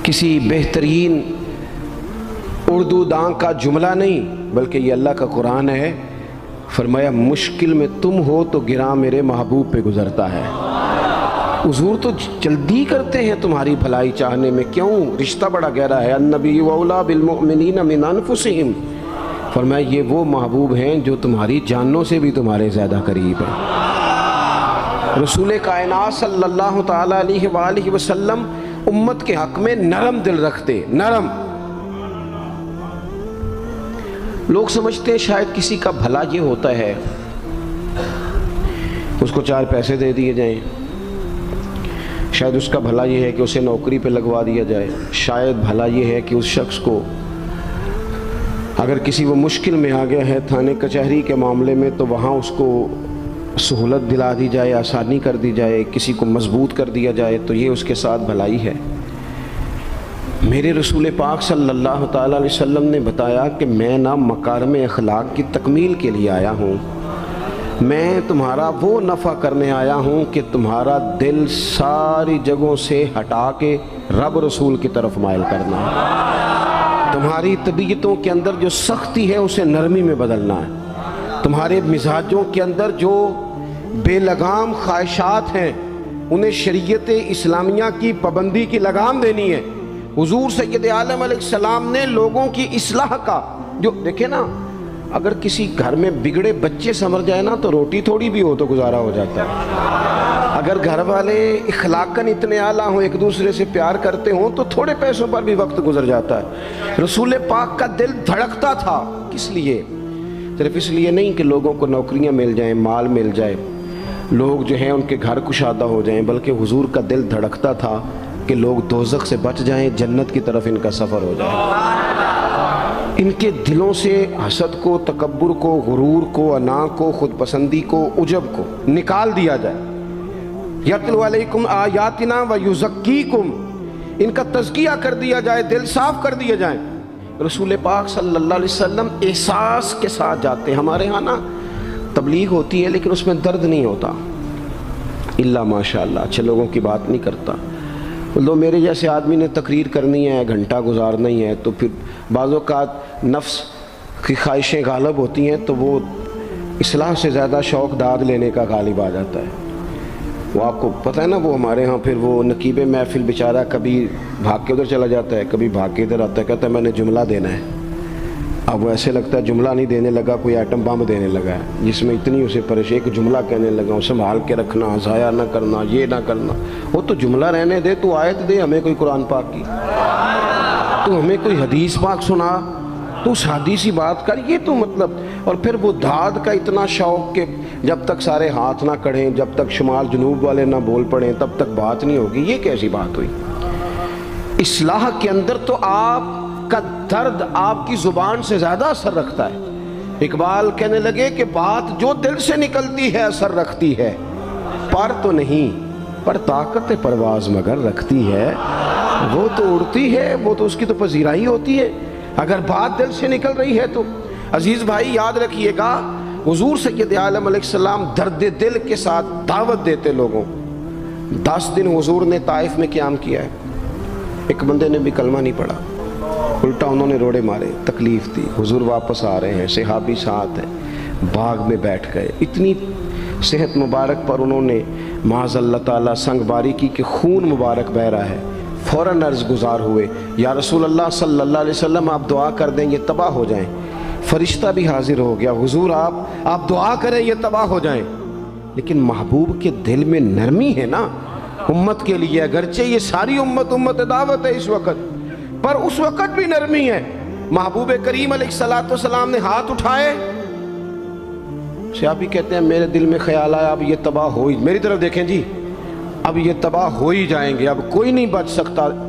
کسی بہترین اردو داں کا جملہ نہیں بلکہ یہ اللہ کا قرآن ہے۔ فرمایا مشکل میں تم ہو تو گراں میرے محبوب پہ گزرتا ہے۔ حضور تو جلدی کرتے ہیں تمہاری بھلائی چاہنے میں، کیوں؟ رشتہ بڑا گہرا ہے۔ النبی اولیٰ بالمؤمنین من انفسہم، فرمایا یہ وہ محبوب ہیں جو تمہاری جانوں سے بھی تمہارے زیادہ قریب ہیں۔ رسول کائنات صلی اللہ تعالیٰ علیہ وآلہ وسلم امت کے حق میں نرم دل رکھتے، نرم۔ لوگ سمجھتے ہیں شاید کسی کا بھلا یہ ہوتا ہے اس کو 4 پیسے دے دیے جائیں، شاید اس کا بھلا یہ ہے کہ اسے نوکری پہ لگوا دیا جائے، شاید بھلا یہ ہے کہ اس شخص کو اگر کسی وہ مشکل میں آ گیا ہے تھانے کچہری کے معاملے میں تو وہاں اس کو سہولت دلا دی جائے، آسانی کر دی جائے، کسی کو مضبوط کر دیا جائے، تو یہ اس کے ساتھ بھلائی ہے۔ میرے رسول پاک صلی اللہ تعالیٰ علیہ وسلم نے بتایا کہ میں نہ مکارم اخلاق کی تکمیل کے لیے آیا ہوں، میں تمہارا وہ نفع کرنے آیا ہوں کہ تمہارا دل ساری جگہوں سے ہٹا کے رب رسول کی طرف مائل کرنا ہے، تمہاری طبیعتوں کے اندر جو سختی ہے اسے نرمی میں بدلنا ہے، تمہارے مزاجوں کے اندر جو بے لگام خواہشات ہیں انہیں شریعت اسلامیہ کی پابندی کی لگام دینی ہے۔ حضور سید عالم علیہ السلام نے لوگوں کی اصلاح کا جو دیکھیں نا، اگر کسی گھر میں بگڑے بچے سمر جائے نا تو روٹی تھوڑی بھی ہو تو گزارا ہو جاتا ہے، اگر گھر والے اخلاقاً اتنے اعلیٰ ہوں، ایک دوسرے سے پیار کرتے ہوں تو تھوڑے پیسوں پر بھی وقت گزر جاتا ہے۔ رسول پاک کا دل دھڑکتا تھا، کس لیے؟ صرف اس لیے نہیں کہ لوگوں کو نوکریاں مل جائیں، مال مل جائے، لوگ جو ہیں ان کے گھر کشادہ ہو جائیں، بلکہ حضور کا دل دھڑکتا تھا کہ لوگ دوزخ سے بچ جائیں، جنت کی طرف ان کا سفر ہو جائے۔ ان کے دلوں سے حسد کو، تکبر کو، غرور کو، انا کو، خود پسندی کو، عجب کو نکال دیا جائے۔ یتلو علیکم آیاتنا ویزکیکم، ان کا تزکیہ کر دیا جائے، دل صاف کر دیے جائیں۔ رسول پاک صلی اللہ علیہ وسلم احساس کے ساتھ جاتے ہیں۔ ہمارے ہاں نا تبلیغ ہوتی ہے لیکن اس میں درد نہیں ہوتا، الا ماشاء اللہ، اچھے لوگوں کی بات نہیں کرتا۔ لو میرے جیسے آدمی نے تقریر کرنی ہے، گھنٹہ گزارنا ہی ہے، تو پھر بعض اوقات نفس کی خواہشیں غالب ہوتی ہیں تو وہ اصلاح سے زیادہ شوق داد لینے کا غالب آ جاتا ہے۔ وہ آپ کو پتہ ہے نا، وہ ہمارے ہاں پھر وہ نقیب محفل بیچارہ کبھی بھاگ کے ادھر چلا جاتا ہے، کبھی بھاگ کے ادھر آتا ہے، کہتا ہے میں نے جملہ دینا ہے۔ اب وہ ایسے لگتا ہے جملہ نہیں دینے لگا، کوئی ایٹم بم دینے لگا ہے، جس میں اتنی اسے پریشانی، ایک جملہ کہنے لگا ہوں، سنبھال کے رکھنا، ضائع نہ کرنا، یہ نہ کرنا۔ وہ تو جملہ رہنے دے، تو آیت دے ہمیں کوئی قرآن پاک کی، تو ہمیں کوئی حدیث پاک سنا، تو اس حدیثی بات کر، یہ تو مطلب۔ اور پھر وہ داد کا اتنا شوق کہ جب تک سارے ہاتھ نہ کڑھیں، جب تک شمال جنوب والے نہ بول پڑیں تب تک بات نہیں ہوگی۔ یہ کیسی بات ہوئی؟ اصلاح کے اندر تو آپ کا درد آپ کی زبان سے زیادہ اثر رکھتا ہے۔ اقبال کہنے لگے کہ بات جو دل سے نکلتی ہے اثر رکھتی ہے، پر تو نہیں، پر طاقت پرواز مگر رکھتی ہے۔ وہ تو اڑتی ہے، وہ تو اس کی تو پذیرائی ہوتی ہے، اگر بات دل سے نکل رہی ہے تو۔ عزیز بھائی یاد رکھیے گا، حضور سید عالم علیہ السلام درد دل کے ساتھ دعوت دیتے لوگوں۔ 10 دن حضور نے طائف میں قیام کیا ہے، ایک بندے نے بھی کلمہ نہیں پڑھا، الٹا انہوں نے روڑے مارے، تکلیف دی۔ حضور واپس آ رہے ہیں، صحابی ساتھ ہیں، باغ میں بیٹھ گئے، اتنی صحت مبارک پر انہوں نے معاذ اللہ تعالیٰ سنگ باری کی کہ خون مبارک بہہ رہا ہے۔ فوراً عرض گزار ہوئے، یا رسول اللہ صلی اللہ علیہ وسلم آپ دعا کر دیں یہ تباہ ہو جائیں۔ فرشتہ بھی حاضر ہو گیا، حضور آپ دعا کریں یہ تباہ ہو جائیں۔ لیکن محبوب کے دل میں نرمی ہے نا امت کے لیے، اگرچہ یہ ساری امت دعوت ہے اس وقت، پر اس وقت بھی نرمی ہے۔ محبوب کریم علیہ السلام نے ہاتھ اٹھائے، صحابی کہتے ہیں میرے دل میں خیال آیا اب یہ تباہ ہوئی، میری طرف دیکھیں جی، اب یہ تباہ ہو ہی جائیں گے، اب کوئی نہیں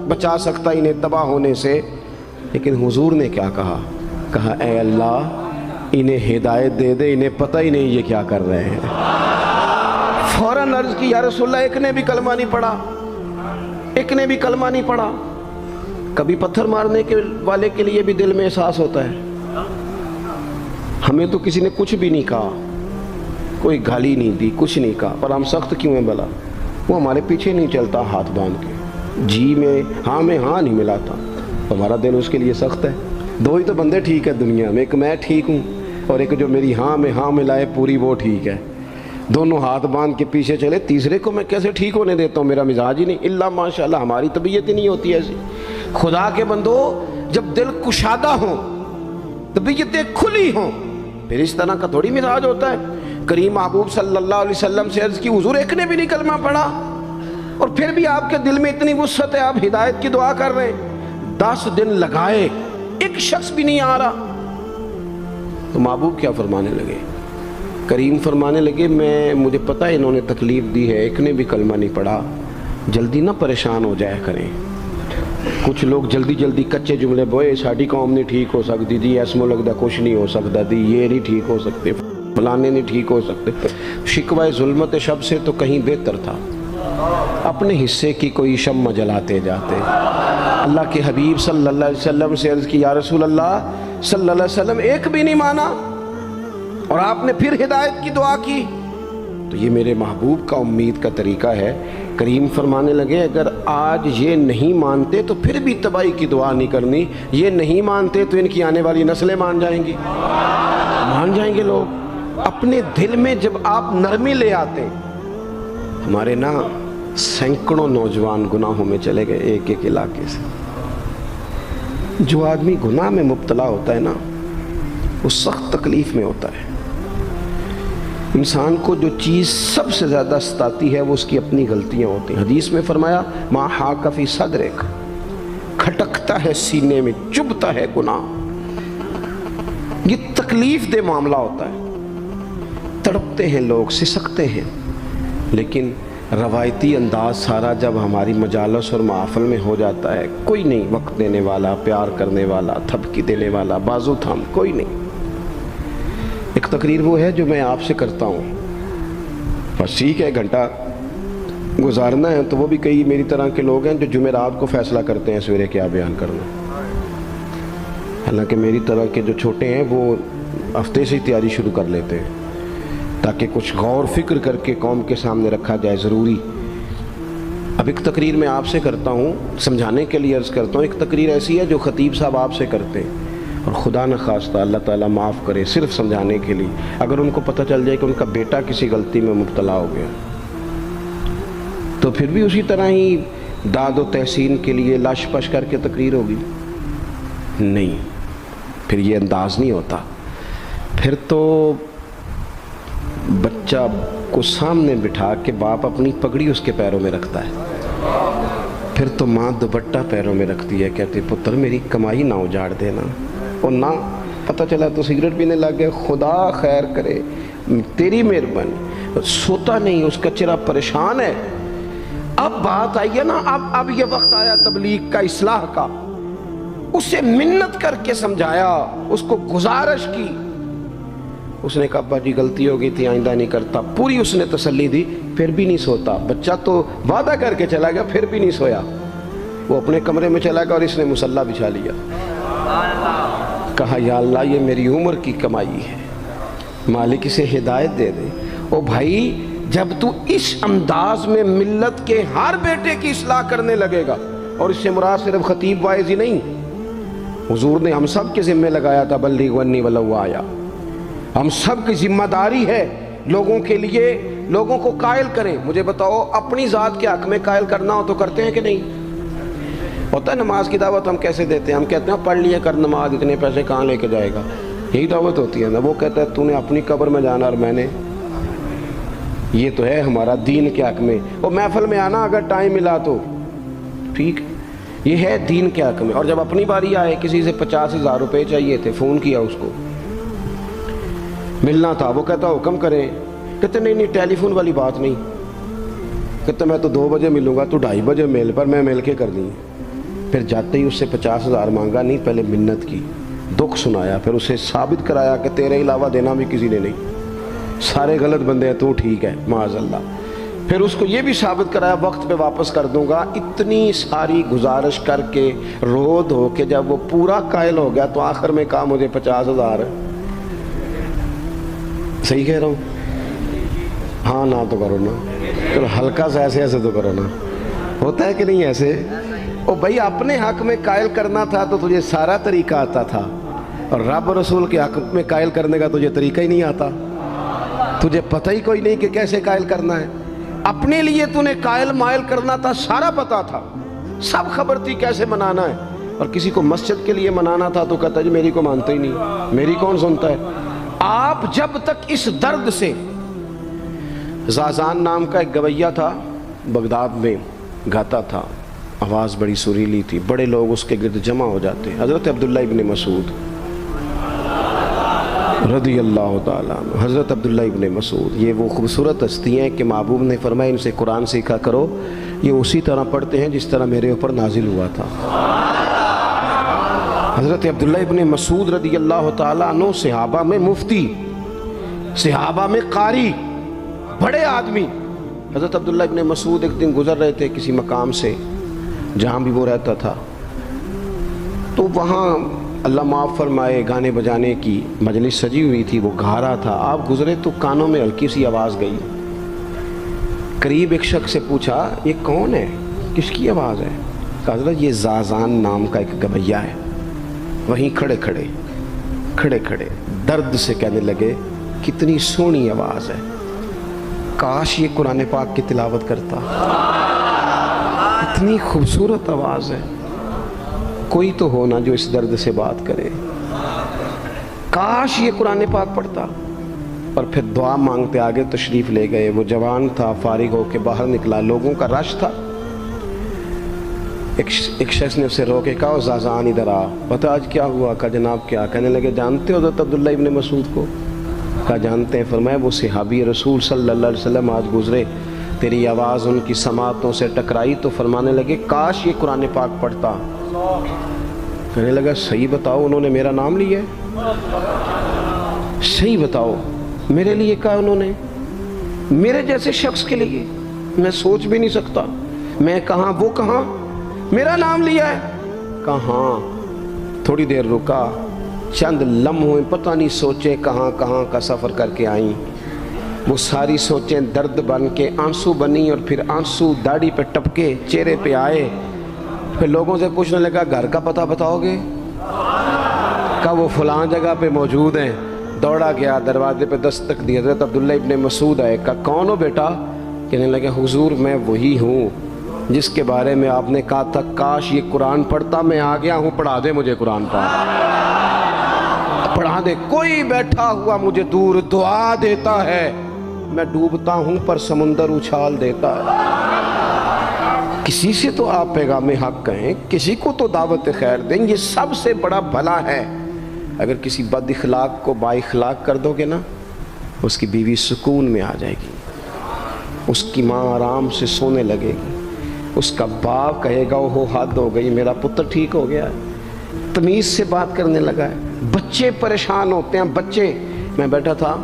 بچا سکتا انہیں تباہ ہونے سے۔ لیکن حضور نے کیا کہا اے اللہ انہیں ہدایت دے دے، انہیں پتہ ہی نہیں یہ کیا کر رہے ہیں۔ فوراً عرض کی یا رسول اللہ ایک نے بھی کلمہ نہیں پڑھا، ایک نے بھی کلمہ نہیں پڑھا۔ کبھی پتھر مارنے کے والے کے لیے بھی دل میں احساس ہوتا ہے، ہمیں تو کسی نے کچھ بھی نہیں کہا، کوئی گالی نہیں دی، کچھ نہیں کہا، پر ہم سخت کیوں ہیں بھلا؟ وہ ہمارے پیچھے نہیں چلتا ہاتھ باندھ کے، جی میں ہاں نہیں ملاتا، ہمارا دل اس کے لیے سخت ہے۔ دو ہی تو بندے ٹھیک ہے دنیا میں، ایک میں ٹھیک ہوں اور ایک جو میری ہاں میں ہاں ملائے پوری وہ ٹھیک ہے۔ دونوں ہاتھ باندھ کے پیچھے چلے، تیسرے کو میں کیسے ٹھیک ہونے دیتا ہوں؟ میرا مزاج ہی نہیں، اللہ ماشاء اللہ ہماری طبیعت ہی نہیں ہوتی ایسی۔ خدا کے بندو، جب دل کشادہ ہوں، طبیعتیں کھلی ہوں، پھر اس طرح کا تھوڑی مزاج ہوتا ہے۔ کریم محبوب صلی اللہ علیہ وسلم سے عرض کی، حضور ایک نے بھی نہیں کلمہ پڑھا اور پھر بھی آپ کے دل میں اتنی وسعت ہے، آپ ہدایت کی دعا کر رہے ہیں۔ 10 دن لگائے، ایک شخص بھی نہیں آ رہا۔ تو محبوب کیا فرمانے لگے؟ کریم فرمانے لگے، مجھے پتہ ہے انہوں نے تکلیف دی ہے، ایک نے بھی کلمہ نہیں پڑھا، جلدی نہ پریشان ہو جایا کریں۔ کچھ لوگ جلدی کچے جملے بوئے، ساڈی قوم نہیں ٹھیک ہو سکتی جی، ایسمو لگتا کچھ نہیں ہو سکتا دی، یہ نہیں ٹھیک ہو سکتے، فلانے نہیں ٹھیک ہو سکتے۔ شکوہ ظلمت شب سے تو کہیں بہتر تھا، اپنے حصے کی کوئی شمع جلاتے جاتے۔ اللہ کے حبیب صلی اللہ علیہ وسلم سے عرض کی، یا رسول اللہ صلی اللہ علیہ وسلم ایک بھی نہیں مانا اور آپ نے پھر ہدایت کی دعا کی۔ تو یہ میرے محبوب کا امید کا طریقہ ہے۔ کریم فرمانے لگے، اگر آج یہ نہیں مانتے تو پھر بھی تباہی کی دعا نہیں کرنی، یہ نہیں مانتے تو ان کی آنے والی نسلیں مان جائیں گی، مان جائیں گے لوگ۔ اپنے دل میں جب آپ نرمی لے آتے، ہمارے نا سینکڑوں نوجوان گناہوں میں چلے گئے ایک ایک علاقے سے۔ جو آدمی گناہ میں مبتلا ہوتا ہے نا، وہ سخت تکلیف میں ہوتا ہے۔ انسان کو جو چیز سب سے زیادہ ستاتی ہے وہ اس کی اپنی غلطیاں ہوتی ہیں۔ حدیث میں فرمایا، ما حاک فی صدرک، کھٹکتا ہے سینے میں، چبھتا ہے گناہ۔ یہ تکلیف دہ معاملہ ہوتا ہے، تڑپتے ہیں لوگ، سسکتے ہیں، لیکن روایتی انداز سارا جب ہماری مجالس اور محافل میں ہو جاتا ہے، کوئی نہیں وقت دینے والا، پیار کرنے والا، تھپکی دینے والا، بازو تھام، کوئی نہیں۔ ایک تقریر وہ ہے جو میں آپ سے کرتا ہوں، بس ٹھیک ہے گھنٹہ گزارنا ہے، تو وہ بھی کئی میری طرح کے لوگ ہیں جو جمعرات کو فیصلہ کرتے ہیں سویرے کیا بیان کرنا۔ حالانکہ میری طرح کے جو چھوٹے ہیں وہ ہفتے سے ہی تیاری شروع کر لیتے ہیں تاکہ کچھ غور فکر کر کے قوم کے سامنے رکھا جائے، ضروری۔ اب ایک تقریر میں آپ سے کرتا ہوں، سمجھانے کے لیے عرض کرتا ہوں۔ ایک تقریر ایسی ہے جو خطیب صاحب آپ سے کرتے ہیں، اور خدا نہ خواستہ اللہ تعالیٰ معاف کرے، صرف سمجھانے کے لیے، اگر ان کو پتہ چل جائے کہ ان کا بیٹا کسی غلطی میں مبتلا ہو گیا تو پھر بھی اسی طرح ہی داد و تحسین کے لیے لاش پش کر کے تقریر ہوگی؟ نہیں، پھر یہ انداز نہیں ہوتا۔ پھر تو بچہ کو سامنے بٹھا کے باپ اپنی پگڑی اس کے پیروں میں رکھتا ہے، پھر تو ماں دوپٹہ پیروں میں رکھتی ہے، کہتی پتر میری کمائی نہ اجاڑ دینا، اور نہ پتہ چلا تو سگریٹ پینے لگ گئے، خدا خیر کرے، تیری مہربانی۔ سوتا نہیں، اس کا چہرہ پریشان ہے۔ اب بات آئی ہے نا، اب یہ وقت آیا تبلیغ کا، اصلاح کا۔ اسے منت کر کے سمجھایا، اس کو گزارش کی، اس نے کہا ابا جی غلطی ہو گئی تھی، آئندہ نہیں کرتا۔ پوری اس نے تسلی دی، پھر بھی نہیں سوتا۔ بچہ تو وعدہ کر کے چلا گیا، پھر بھی نہیں سویا۔ وہ اپنے کمرے میں چلا گیا اور اس نے مصلی بچھا لیا۔ کہا یا اللہ یہ میری عمر کی کمائی ہے، مالک اسے ہدایت دے دے۔ او بھائی، جب تو اس انداز میں ملت کے ہر بیٹے کی اصلاح کرنے لگے گا، اور اس سے مراد صرف خطیب واعظ ہی نہیں، حضور نے ہم سب کے ذمہ لگایا تھا بلغ عنی ولو آیا۔ ہم سب کی ذمہ داری ہے لوگوں کے لیے، لوگوں کو قائل کریں۔ مجھے بتاؤ، اپنی ذات کے حق میں قائل کرنا ہو تو کرتے ہیں کہ نہیں؟ ہوتا ہے نماز کی دعوت ہم کیسے دیتے ہیں؟ ہم کہتے ہیں پڑھ لیے کر نماز، اتنے پیسے کہاں لے کے جائے گا، یہی دعوت ہوتی ہے نا۔ وہ کہتا ہے تو نے اپنی قبر میں جانا اور میں نے، یہ تو ہے ہمارا دین کے حق میں۔ اور محفل میں آنا اگر ٹائم ملا تو ٹھیک، یہ ہے دین کے حق میں۔ اور جب اپنی باری آئے، کسی سے 50,000 روپے چاہیے تھے، فون کیا اس کو، ملنا تھا، وہ کہتا حکم کریں، کہتے نہیں ٹیلی فون والی بات نہیں، کہتے میں تو 2 بجے ملوں گا، تو 2:30 بجے مل، پر میں مل کے کر دیں۔ پھر جاتے ہی اس سے 50,000 مانگا نہیں، پہلے منت کی، دکھ سنایا، پھر اسے ثابت کرایا کہ تیرے علاوہ دینا بھی کسی نے نہیں، سارے غلط بندے ہیں، تو ٹھیک ہے معاذ اللہ۔ پھر اس کو یہ بھی ثابت کرایا وقت پہ واپس کر دوں گا۔ اتنی ساری گزارش کر کے رو دھو کے جب وہ پورا قائل ہو گیا تو آخر میں کہا مجھے 50,000، صحیح کہہ رہا ہوں؟ ہاں نہ تو کرو نا، چلو ہلکا سا ایسے ایسے تو کرو نا، ہوتا ہے کہ نہیں ایسے؟ او بھائی اپنے حق میں قائل کرنا تھا تو تجھے سارا طریقہ آتا تھا، اور رب رسول کے حق میں قائل کرنے کا تجھے طریقہ ہی نہیں آتا، تجھے پتہ ہی کوئی نہیں کہ کیسے قائل کرنا ہے۔ اپنے لیے تو نے قائل مائل کرنا تھا، سارا پتا تھا، سب خبر تھی کیسے منانا ہے، اور کسی کو مسجد کے لیے منانا تھا تو کہتا جی میری کو مانتا ہی نہیں، میری کون سنتا ہے۔ آپ جب تک اس درد سے، زازان نام کا ایک گویہ تھا، بغداد میں گاتا تھا، آواز بڑی سریلی تھی، بڑے لوگ اس کے گرد جمع ہو جاتے، حضرت عبداللہ ابن مسعود رضی اللہ تعالیٰ عنہ، حضرت عبداللہ ابن مسعود، یہ وہ خوبصورت ہستی ہیں کہ محبوب نے فرمایا ان سے قرآن سیکھا کرو، یہ اسی طرح پڑھتے ہیں جس طرح میرے اوپر نازل ہوا تھا۔ حضرت عبداللہ ابن مسعود رضی اللہ تعالیٰ عنہ صحابہ میں مفتی، صحابہ میں قاری، بڑے آدمی۔ حضرت عبداللہ ابن مسعود ایک دن گزر رہے تھے کسی مقام سے جہاں بھی وہ رہتا تھا، تو وہاں اللہ معاف فرمائے گانے بجانے کی مجلس سجی ہوئی تھی، وہ گا رہا تھا، آپ گزرے تو کانوں میں ہلکی سی آواز گئی، قریب ایک شخص سے پوچھا یہ کون ہے، کس کی آواز ہے؟ کہا حضرت یہ زازان نام کا ایک گویہ ہے۔ وہیں کھڑے کھڑے درد سے کہنے لگے کتنی سونی آواز ہے، کاش یہ قرآن پاک کی تلاوت کرتا، اتنی خوبصورت آواز ہے، کوئی تو ہونا جو اس درد سے بات کرے، کاش یہ قرآن پاک پڑھتا۔ اور پھر دعا مانگتے آگے تشریف لے گئے، وہ جوان تھا، فارغ ہو کے باہر نکلا، لوگوں کا رش تھا، ایک شخص نے اسے روکے، کہا زازان ادھر آ، بتا آج کیا ہوا؟ کہا جناب کیا؟ کہنے لگے جانتے ہو حضرت عبداللہ ابن مسعود کو؟ کہا جانتے ہیں۔ فرمایا وہ صحابی رسول صلی اللہ علیہ وسلم آج گزرے، تیری آواز ان کی سماعتوں سے ٹکرائی تو فرمانے لگے کاش یہ قرآن پاک پڑھتا۔ کہنے لگا صحیح بتاؤ انہوں نے میرا نام لیا ہے؟ صحیح بتاؤ میرے لیے کہا انہوں نے؟ میرے جیسے شخص کے لیے میں سوچ بھی نہیں سکتا، میں کہاں وہ کہاں، میرا نام لیا ہے؟ کہاں؟ تھوڑی دیر رکا، چند لمحوں پتہ نہیں سوچیں کہاں کہاں کا سفر کر کے آئیں، وہ ساری سوچیں درد بن کے آنسو بنی، اور پھر آنسو داڑھی پہ ٹپکے چہرے پہ آئے۔ پھر لوگوں سے پوچھنے لگا گھر کا پتہ بتاؤ گے؟ کہا وہ فلاں جگہ پہ موجود ہیں۔ دوڑا گیا، دروازے پہ دستک دی، حضرت عبداللہ ابن مسعود آئے، کہا کون ہو بیٹا؟ کہنے لگے حضور میں وہی ہوں جس کے بارے میں آپ نے کہا تھا کاش یہ قرآن پڑھتا، میں آ گیا ہوں، پڑھا دے مجھے قرآن پاک، پڑھا دے۔ کوئی بیٹھا ہوا مجھے دور دعا دیتا ہے، میں ڈوبتا ہوں پر سمندر اچھال دیتا ہے۔ کسی سے تو آپ پیغام حق کہیں، کسی کو تو دعوت خیر دیں، یہ سب سے بڑا بھلا ہے۔ اگر کسی بد اخلاق کو با اخلاق کر دو گے نا، اس کی بیوی سکون میں آ جائے گی، اس کی ماں آرام سے سونے لگے گی، اس کا باپ کہے گا وہ حد ہو گئی، میرا پتر ٹھیک ہو گیا ہے، تمیز سے بات کرنے لگا ہے۔ بچے پریشان ہوتے ہیں، بچے۔ میں بیٹھا تھا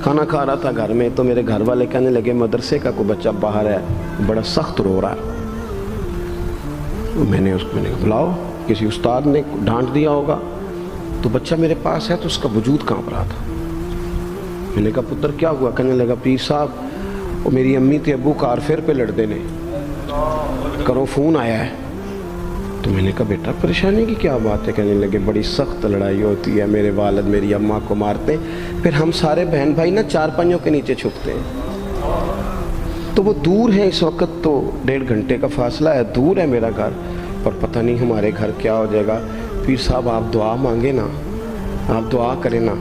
کھانا کھا رہا تھا گھر میں، تو میرے گھر والے کہنے لگے مدرسے کا کوئی بچہ باہر ہے، بڑا سخت رو رہا ہے۔ میں نے بلاؤ، کسی استاد نے ڈانٹ دیا ہوگا، تو بچہ میرے پاس ہے تو اس کا وجود کانپ رہا تھا۔ میں نے کہا پتر کیا ہوا؟ کہنے لگا پیر صاحب وہ میری امی تے ابو کار پھر پہ لڑ دینے، کرو فون آیا ہے۔ تو میں نے کہا بیٹا پریشانی کی کیا بات ہے؟ کہنے لگے بڑی سخت لڑائی ہوتی ہے، میرے والد میری اماں کو مارتے ہیں، پھر ہم سارے بہن بھائی نا چارپائیوں کے نیچے چھپتے ہیں، تو وہ دور ہے، اس وقت تو 1.5 گھنٹے کا فاصلہ ہے، دور ہے میرا گھر، اور پتہ نہیں ہمارے گھر کیا ہو جائے گا۔ پیر صاحب آپ دعا مانگے نا، آپ دعا کریں نا۔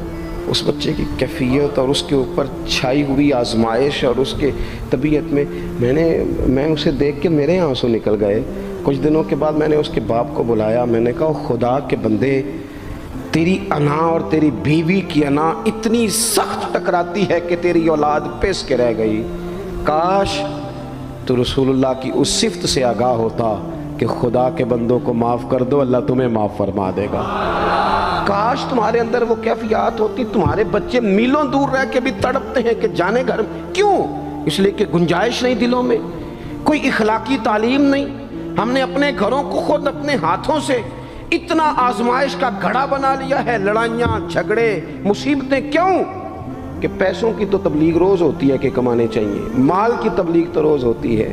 اس بچے کی کیفیت اور اس کے اوپر چھائی ہوئی آزمائش اور اس کے طبیعت میں اسے دیکھ کے میرے آنسو نکل گئے۔ کچھ دنوں کے بعد میں نے اس کے باپ کو بلایا، میں نے کہا خدا کے بندے، تیری انا اور تیری بیوی کی انا اتنی سخت ٹکراتی ہے کہ تیری اولاد پس کے رہ گئی، کاش تو رسول اللہ کی اس صفت سے آگاہ ہوتا کہ خدا کے بندوں کو معاف کر دو، اللہ تمہیں معاف فرما دے گا۔ کاش تمہارے اندر وہ کیفیات ہوتی۔ تمہارے بچے میلوں دور رہ کے بھی تڑپتے ہیں کہ جانے گھر، کیوں؟ اس لیے کہ گنجائش نہیں دلوں میں، کوئی اخلاقی تعلیم نہیں۔ ہم نے اپنے گھروں کو خود اپنے ہاتھوں سے اتنا آزمائش کا گھڑا بنا لیا ہے، لڑائیاں جھگڑے مصیبتیں، کیوں؟ کہ پیسوں کی تو تبلیغ روز ہوتی ہے کہ کمانے چاہیے، مال کی تبلیغ تو روز ہوتی ہے،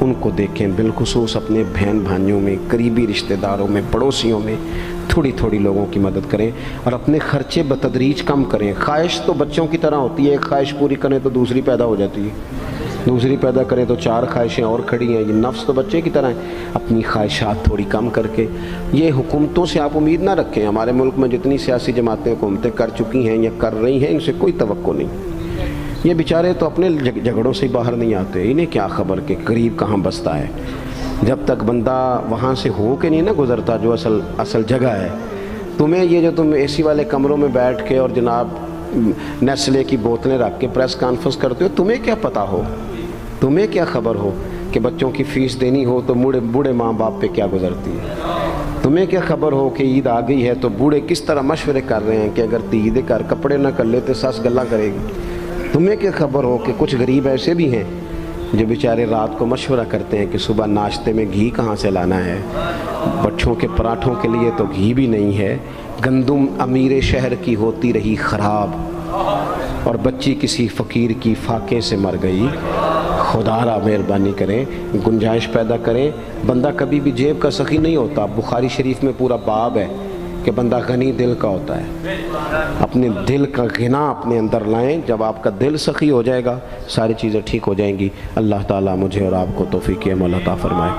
ان کو دیکھیں، بالخصوص اپنے بہن بھائیوں میں، قریبی رشتہ داروں میں، پڑوسیوں میں تھوڑی تھوڑی لوگوں کی مدد کریں اور اپنے خرچے بتدریج کم کریں۔ خواہش تو بچوں کی طرح ہوتی ہے، ایک خواہش پوری کریں تو دوسری پیدا ہو جاتی ہے، دوسری پیدا کریں تو 4 خواہشیں اور کھڑی ہیں۔ یہ نفس تو بچے کی طرح ہے، اپنی خواہشات تھوڑی کم کر کے۔ یہ حکومتوں سے آپ امید نہ رکھیں، ہمارے ملک میں جتنی سیاسی جماعتیں حکومتیں کر چکی ہیں یا کر رہی ہیں، ان سے کوئی توقع نہیں۔ یہ بیچارے تو اپنے جھگڑوں سے باہر نہیں آتے، انہیں کیا خبر کہ قریب کہاں بستا ہے۔ جب تک بندہ وہاں سے ہو کے نہیں نہ گزرتا جو اصل جگہ ہے، تمہیں یہ جو تم اے سی والے کمروں میں بیٹھ کے اور جناب نیسلے کی بوتلیں رکھ کے پریس کانفرنس کرتے ہو، تمہیں کیا پتہ ہو، تمہیں کیا خبر ہو کہ بچوں کی فیس دینی ہو تو بوڑھے ماں باپ پہ کیا گزرتی ہے، تمہیں کیا خبر ہو کہ عید آ گئی ہے تو بوڑھے کس طرح مشورے کر رہے ہیں کہ اگر عید کر کپڑے نہ کر لیتے سس گلا کرے گی، تمہیں کیا خبر ہو کہ کچھ غریب ایسے بھی ہیں جو بیچارے رات کو مشورہ کرتے ہیں کہ صبح ناشتے میں گھی کہاں سے لانا ہے، بچوں کے پراٹھوں کے لیے تو گھی بھی نہیں ہے، گندم امیر شہر کی ہوتی رہی خراب اور بچی کسی فقیر کی فاقے سے مر گئی۔ خدا را مہربانی کریں، گنجائش پیدا کریں۔ بندہ کبھی بھی جیب کا سخی نہیں ہوتا، بخاری شریف میں پورا باب ہے کہ بندہ غنی دل کا ہوتا ہے۔ اپنے دل کا غنا اپنے اندر لائیں، جب آپ کا دل سخی ہو جائے گا ساری چیزیں ٹھیک ہو جائیں گی۔ اللہ تعالیٰ مجھے اور آپ کو توفیق عمل عطا فرمائے۔